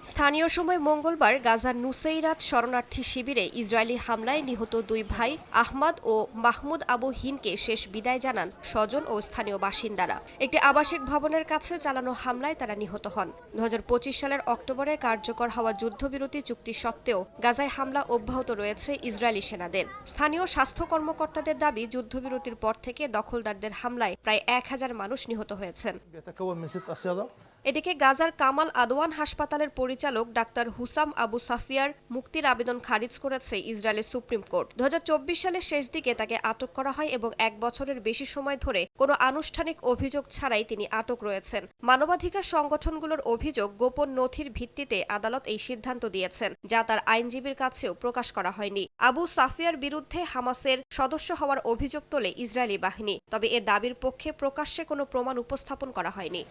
স্থানীয় সময় মঙ্গলবার গাজার নুসেইরাত শরণার্থী শিবিরে ইসরায়েলি হামলায় নিহত দুই ভাই আহমাদ ও মাহমুদ আবু হিনকে শেষ বিদায় জানান স্বজন ও স্থানীয় বাসিন্দারা। একটি আবাসিক ভবনের কাছে চালানো হামলায় তারা নিহত হন। ২০২৫ সালের অক্টোবরে কার্যকর হওয়া যুদ্ধবিরতি চুক্তি সত্ত্বেও গাজায় হামলা অব্যাহত রয়েছে ইসরায়েলি সেনাদের। স্থানীয় স্বাস্থ্য কর্মকর্তাদের দাবি, যুদ্ধবিরতির পর থেকে দখলদারদের হামলায় প্রায় ১,০০০ মানুষ নিহত হয়েছেন। এদিকে গাজার কামাল আদওয়ান হাসপাতালের পরিচালক ডাক্তার হুসাম আবু সাফিয়ার মুক্তির আবেদন খারিজ করেছে ইসরায়েলের সুপ্রিম কোর্ট। ২০২৪ সালের শেষ দিকে তাকে আটক করা হয় এবং ১ বছরের বেশি সময় ধরে কোনো আনুষ্ঠানিক অভিযোগ ছাড়াই তিনি আটক রয়েছেন। মানবাধিকার সংগঠনগুলোর অভিযোগ, গোপন নথির ভিত্তিতে আদালত এই সিদ্ধান্ত দিয়েছেন, যা তার আইনজীবীর কাছেও প্রকাশ করা হয়নি। আবু সাফিয়ার বিরুদ্ধে হামাসের সদস্য হওয়ার অভিযোগ তোলে ইসরায়েলি বাহিনী, তবে এ দাবির পক্ষে প্রকাশ্যে কোনো প্রমাণ উপস্থাপন করা হয়নি।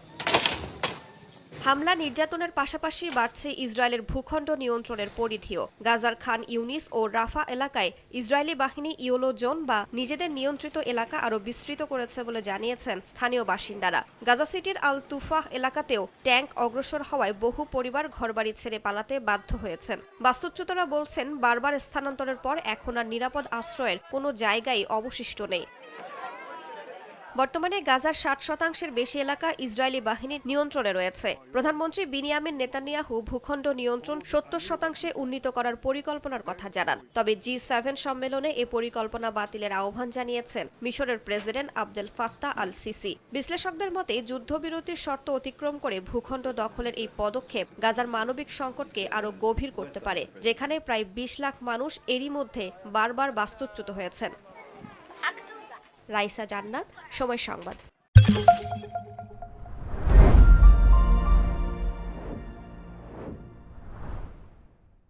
হামলা নির্যাতনের পাশাপাশি বাড়ছে ইসরায়েলের ভূখণ্ড নিয়ন্ত্রণের পরিধিও। গাজার খান ইউনিস ও রাফা এলাকায় ইসরায়েলি বাহিনী ইয়েলো জোন বা নিজেদের নিয়ন্ত্রিত এলাকা আরও বিস্তৃত করেছে বলে জানিয়েছেন স্থানীয় বাসিন্দারা। গাজা সিটির আল তুফাহ এলাকাতেও ট্যাঙ্ক অগ্রসর হওয়ায় বহু পরিবার ঘরবাড়ি ছেড়ে পালাতে বাধ্য হয়েছেন। বাস্তুচ্যুতরা বলছেন, বারবার স্থানান্তরের পর এখন আর নিরাপদ আশ্রয়ের কোনো জায়গাই অবশিষ্ট নেই। বর্তমানে গাজার ৬০% বেশি এলাকা ইসরায়েলি বাহিনীর নিয়ন্ত্রণে রয়েছে। প্রধানমন্ত্রী বিনিয়ামিন নেতানিয়াহু ভূখণ্ড নিয়ন্ত্রণ ৭০% উন্নীত করার পরিকল্পনার কথা জানান। তবে G7 সম্মেলনে এ পরিকল্পনা বাতিলের আহ্বান জানিয়েছেন মিশরের president Abdel Fattah al CC. বিশ্লেষকদের মতে, যুদ্ধবিরতির শর্ত অতিক্রম করে ভূখণ্ড দখলের এই পদক্ষেপ গাজার মানবিক সংকটকে আরও গভীর করতে পারে, যেখানে প্রায় ২০ লাখ মানুষ এরই মধ্যে বারবার বাস্তুচ্যুত হয়েছেন। রাইসা জান্নাত, সময় সংবাদ।